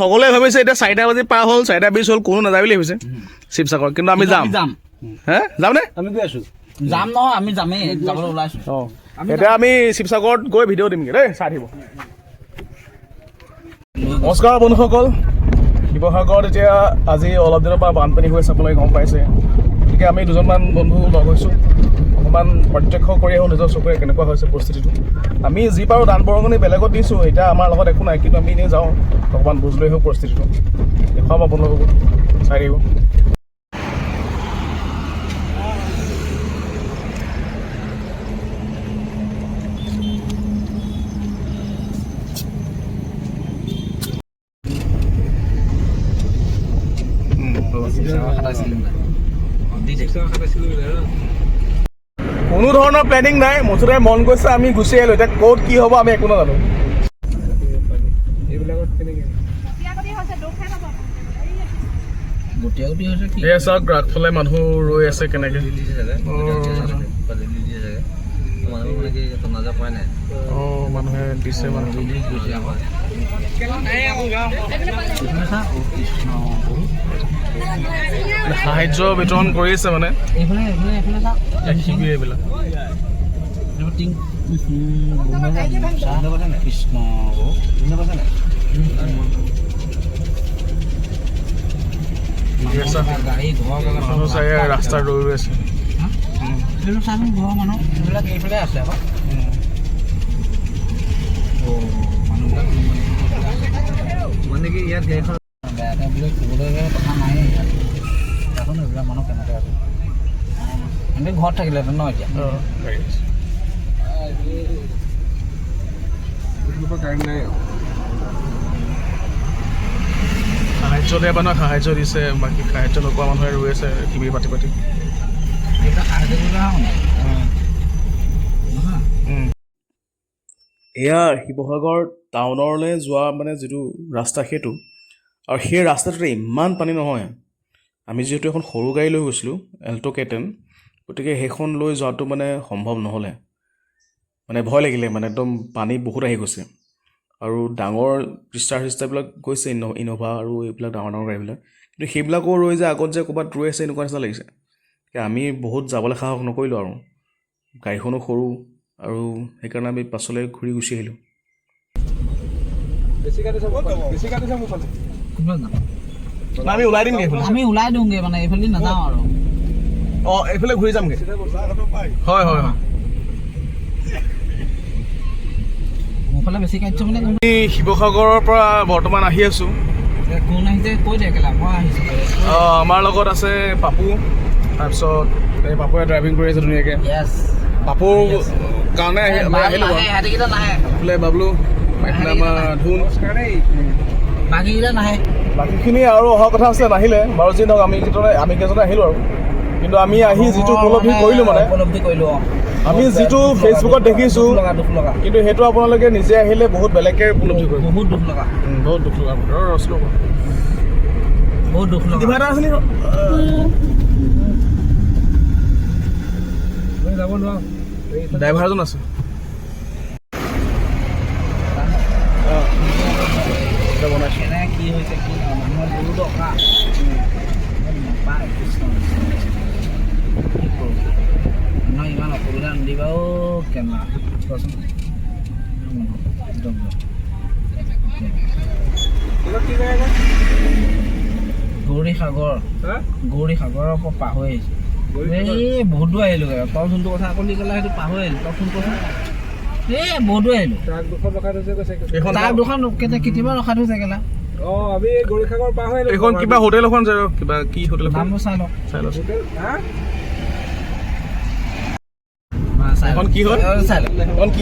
সকলোৱে ভাবিছে এতিয়া 4টা বাজি পাৰ হ'ল 4:20 হ'ল কোনো নাযায় বুলি ভাবিছে শিৱসাগৰ কিন্তু আমি যাম হে যামনে আমি গৈ আছো যাম নহয় আমি যামেই যাবলৈ ওলাইছো এতিয়া আমি শিৱসাগৰত গৈ ভিডিঅ' দিমগৈ দেই চাই থাকিব নমস্কাৰ বন্ধুসকল শিৱসাগৰত এতিয়া আজি অলপ দিনৰ পৰা বানপানী হৈ আছে আপোনালোকে গম পাইছে গতিকে আমি দুজনমান বন্ধু লগ হৈছোঁ অকণমান প্ৰত্যক্ষ কৰি আহোঁ নিজৰ চকুৰে কেনেকুৱা হৈছে পৰিস্থিতিটো আমি যি পাৰোঁ দান বৰঙণি বেলেগত দিছোঁ এতিয়া আমাৰ লগত একো নাই কিন্তু আমি এনেই যাওঁ অকণমান বুজ লৈ আহোঁ পৰিস্থিতিটো দেখুৱাম আপোনালোকক চাই থাকিব কোনো ধৰণৰ প্লেনিং নাই মুঠতে মন গৈছে আমি গুচি আহিলোঁ এতিয়া ক'ত কি হ'ব আমি একো নাজানো এয়া চাওক আগফালে মানুহ ৰৈ আছে কেনেকৈ মানুহে দিছে সাহায্য বিতৰণ কৰি আছে মানে এইবিলাক মানুহ চাই ৰাস্তাত ৰৈ ৰৈ আছে ঘৰৰ মানুহ এইবিলাক এইফালে আছে আকৌ মানে কি ইয়াত গাড়ীখন বেয়াকৈ বুলি ক'বলৈ কথা নাই ইয়াত এইবিলাক মানুহ কেনেকৈ আছে আমি ঘৰত থাকিলেহেঁতেন ন এতিয়া গাড়ী নাই সাহায্য দিয়া মানুহে সাহায্য দিছে বাকী সাহায্য নোপোৱা মানুহে ৰৈ আছে শিবিৰ পাতি পাতি এয়া শিৱসাগৰ টাউনলৈ যোৱা মানে যিটো ৰাস্তা সেইটো আৰু সেই ৰাস্তাটোতে ইমান পানী নহয় আমি যিহেতু এখন সৰু গাড়ী লৈ গৈছিলোঁ এল্টো K10 গতিকে সেইখন লৈ যোৱাটো মানে সম্ভৱ নহ'লে মানে ভয় লাগিলে মানে একদম পানী বহুত আহি গৈছে আৰু ডাঙৰ ৰিষ্টাৰবিলাক গৈছে ইন'ভা আৰু এইবিলাক ডাঙৰ ডাঙৰ গাড়ীবিলাক কিন্তু সেইবিলাকো ৰৈ যে আগত যে ক'ৰবাত ৰৈ আছে এনেকুৱা নিচিনা লাগিছে আমি বহুত যাবলৈ সাহস নকৰিলোঁ আৰু গাড়ীখনো সৰু আৰু সেইকাৰণে আমি পাছলৈ ঘূৰি গুচি আহিলোঁ আমি ওলাই দিমগৈ আমি ওলাই দিওঁগৈ মানে এইফালে নাযাওঁ আৰু অঁ এইফালে ঘূৰি যামগৈ হয় হয় হয় মোৰফালে বেছি কাটছে মানে আমি শিৱসাগৰৰ পৰা বৰ্তমান আহি আছোঁ কোন আহিছে কৈ দে কেলা মই আহিছোঁ আমাৰ লগত আছে পাপু তাৰপিছত এই পাপুৱে ড্ৰাইভিং কৰি আছে ধুনীয়াকৈ পাপুৰ কাৰণে আহিলোঁ এইফালে বাবলু এইফালে আমাৰ ধুন বাকীকেইটা নাহে বাকীখিনি আৰু অহা কথা আছিলে নাহিলে বাৰু যি নহওক আমি কেইজনে আহিলোঁ আৰু কিন্তু আমি আহি যিটো উপলব্ধি কৰিলোঁ মানে আমি যিটো ফেচবুকত দেখিছোঁ কিন্তু সেইটো আপোনালোকে নিজে আহিলে বহুত বেলেগকৈ উপলব্ধি কৰিব বহুত দুখ লগা ৰচলো বহুত দুখ লগা কিবা এটা আছে নেকি যাব নোৱাৰো ড্ৰাইভাৰজন আছে বনাইছোঁ কি হৈছে কি মানুহৰ বহুত অকা নাপায় নহয় ইমান অসুবিধা নিদিবা কেমেৰা কোৱাচোন গৌৰীসাগৰৰ পৰা পাহৰি আহিছোঁ এই বহুত দূৰ আহিলোঁ তই যোনটো কথা ক'লি ক'লা সেইটো পাহৰি আহিলোঁ তই ফোন কৰচোন এই বহুত দূৰ আহিলোঁ ট্ৰাক দুখন কেতিয়াবা ৰখাই থৈছে কেলা আমি গৌৰীসাগৰ পাৰ হৈ এইখন কিবা হোটেল এখন কিবা কি হোটেল নাম চাই লওঁ এখন কি হ'ল চাই লওঁ